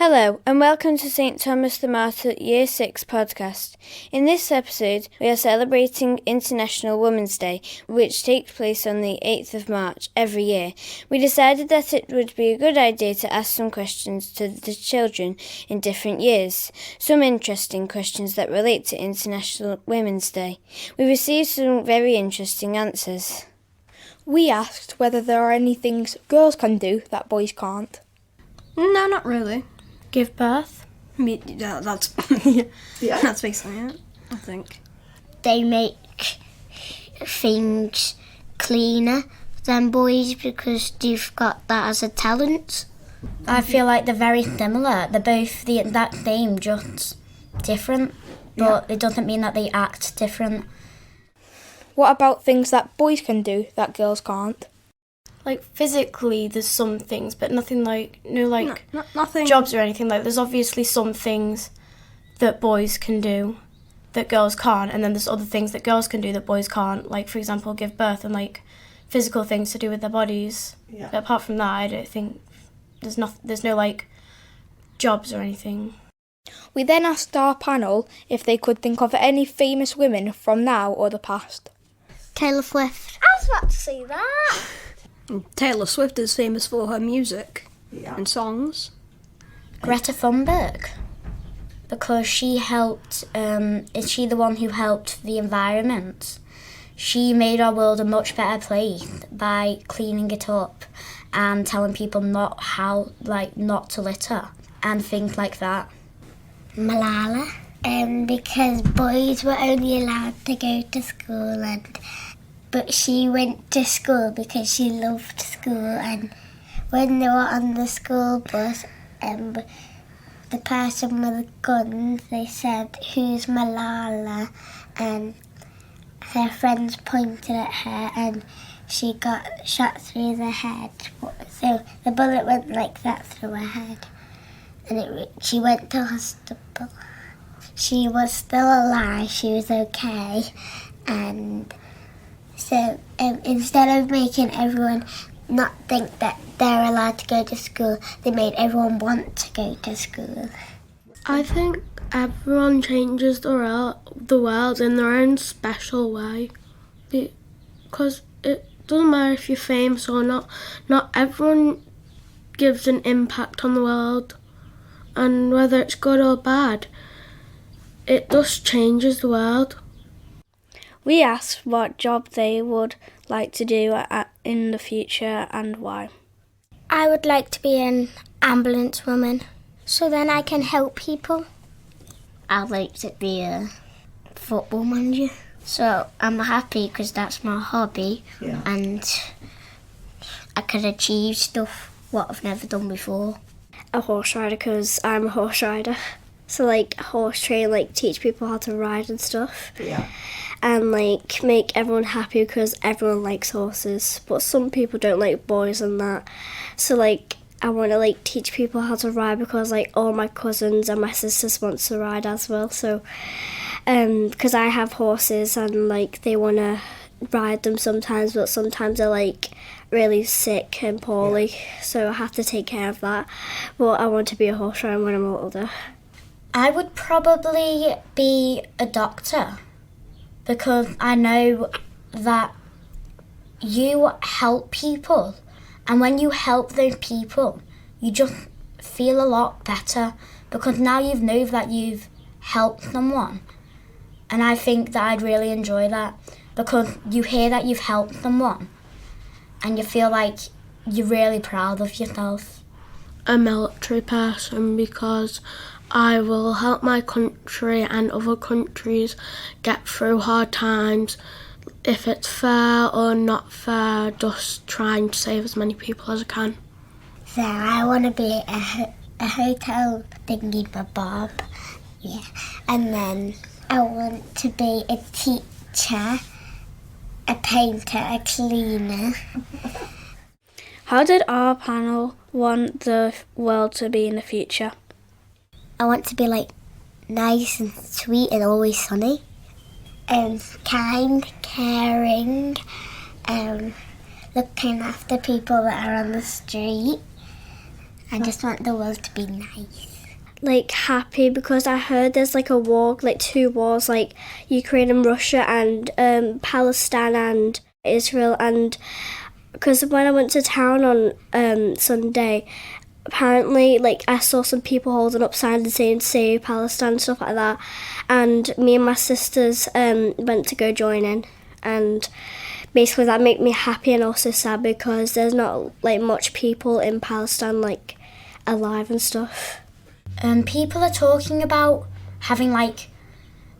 Hello and welcome to St Thomas the Martyr Year 6 podcast. In this episode we are celebrating International Women's Day, which takes place on the 8th of March every year. We decided that it would be a good idea to ask some questions to the children in different years, some interesting questions that relate to International Women's Day. We received some very interesting answers. We asked whether there are any things girls can do that boys can't. No, not really. Give birth? Yeah, that's that's basically it, I think. They make things cleaner than boys because they've got that as a talent. I feel like they're very similar. They're both the exact same, just different. But it doesn't mean that they act different. What about things that boys can do that girls can't? Like physically, there's some things, but nothing like Nothing. jobs or anything. Like there's obviously some things that boys can do that girls can't, and then there's other things that girls can do that boys can't. Like for example, give birth and like physical things to do with their bodies. Yeah. But apart from that, I don't think there's no like jobs or anything. We then asked our panel if they could think of any famous women from now or the past. Taylor Swift. I was about to say that. Taylor Swift is famous for her music and songs. Greta Thunberg. Because she helped, is she the one who helped the environment? She made our world a much better place by cleaning it up and telling people not to litter and things like that. Malala. Because boys were only allowed to go to school but she went to school because she loved school, and when they were on the school bus, the person with the gun, they said, "Who's Malala?" and her friends pointed at her and she got shot through the head. So the bullet went like that through her head, and she went to hospital. She was still alive, she was okay, and so instead of making everyone not think that they're allowed to go to school, they made everyone want to go to school. I think everyone changes the world in their own special way, because it doesn't matter if you're famous or not. Not everyone gives an impact on the world, and whether it's good or bad, it just changes the world. We asked what job they would like to do in the future and why. I would like to be an ambulance woman, so then I can help people. I'd like to be a football manager. So I'm happy because that's my hobby, and I can achieve stuff what I've never done before. A horse rider because I'm a horse rider. So horse train, teach people how to ride and stuff. Yeah. And make everyone happy because everyone likes horses. But some people don't like boys and that. So I want to teach people how to ride because all my cousins and my sisters want to ride as well. So because I have horses and they want to ride them sometimes, but sometimes they're really sick and poorly. So I have to take care of that. But I want to be a horse rider when I'm older. I would probably be a doctor because I know that you help people, and when you help those people, you just feel a lot better because now you know that you've helped someone, and I think that I'd really enjoy that because you hear that you've helped someone and you feel like you're really proud of yourself. A military person because I will help my country and other countries get through hard times. If it's fair or not fair, just trying to save as many people as I can. So I want to be a hotel thingy for Bob, and then I want to be a teacher, a painter, a cleaner. How did our panel want the world to be in the future? I want to be nice and sweet and always sunny. Kind, caring, looking after people that are on the street, I just want the world to be nice. Like happy because I heard there's like a war, like 2 wars, like Ukraine and Russia and Palestine and Israel. And because when I went to town on Sunday, apparently like I saw some people holding up signs saying save Palestine, stuff like that, and me and my sisters went to go join in, and basically that made me happy and also sad because there's not like much people in Palestine like alive and stuff. People are talking about having like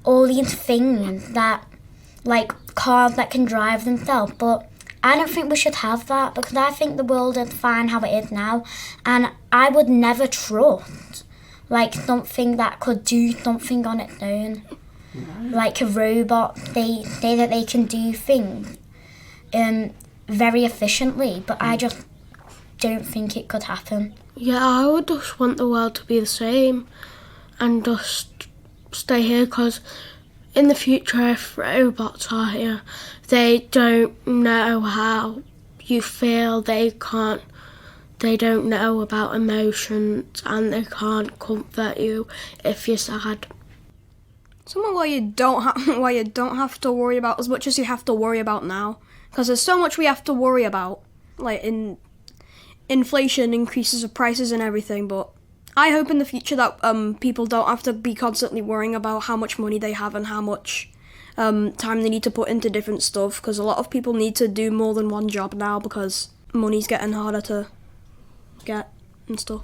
all these things that like cars that can drive themselves, but I don't think we should have that because I think the world is fine how it is now, and I would never trust like something that could do something on its own. Like a robot, they say that they can do things very efficiently, but I just don't think it could happen. Yeah, I would just want the world to be the same and just stay here, because in the future, if robots are here, they don't know how you feel, they don't know about emotions, and they can't comfort you if you're sad. Something where you don't have to worry about as much as you have to worry about now, because there's so much we have to worry about, like in inflation, increases of prices and everything. But I hope in the future that people don't have to be constantly worrying about how much money they have and how much time they need to put into different stuff, because a lot of people need to do more than one job now because money's getting harder to get and stuff.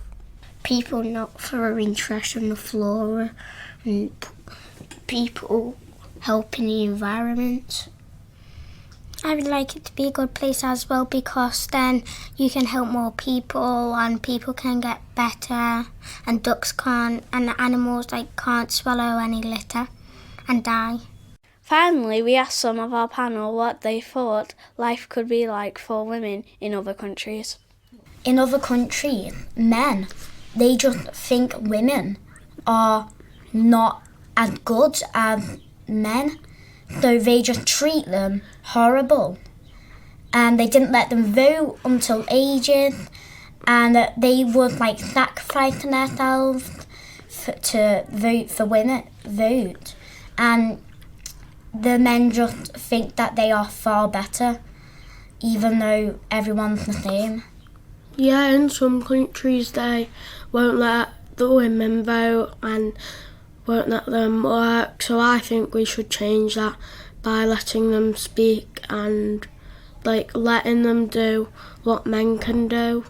People not throwing trash on the floor and people helping the environment. I would like it to be a good place as well, because then you can help more people and people can get better, and ducks can't, and the animals can't swallow any litter and die. Finally, we asked some of our panel what they thought life could be like for women in other countries. In other countries, men, they just think women are not as good as men, so they just treat them horrible. And they didn't let them vote until ages, and they would sacrificing themselves to vote for women, and the men just think that they are far better, even though everyone's the same. Yeah, in some countries they won't let the women vote and won't let them work, so I think we should change that by letting them speak and letting them do what men can do.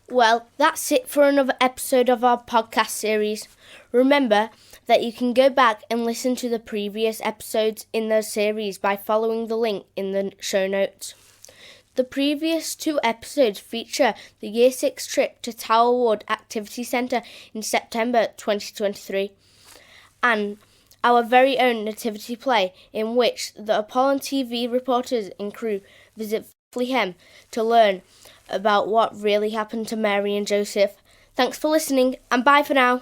Well, that's it for another episode of our podcast series. Remember that you can go back and listen to the previous episodes in the series by following the link in the show notes. The previous 2 episodes feature the Year 6 trip to Tower Wood Activity Centre in September 2023 and our very own nativity play, in which the Up Holland TV reporters and crew visit Bethlehem to learn about what really happened to Mary and Joseph. Thanks for listening, and bye for now.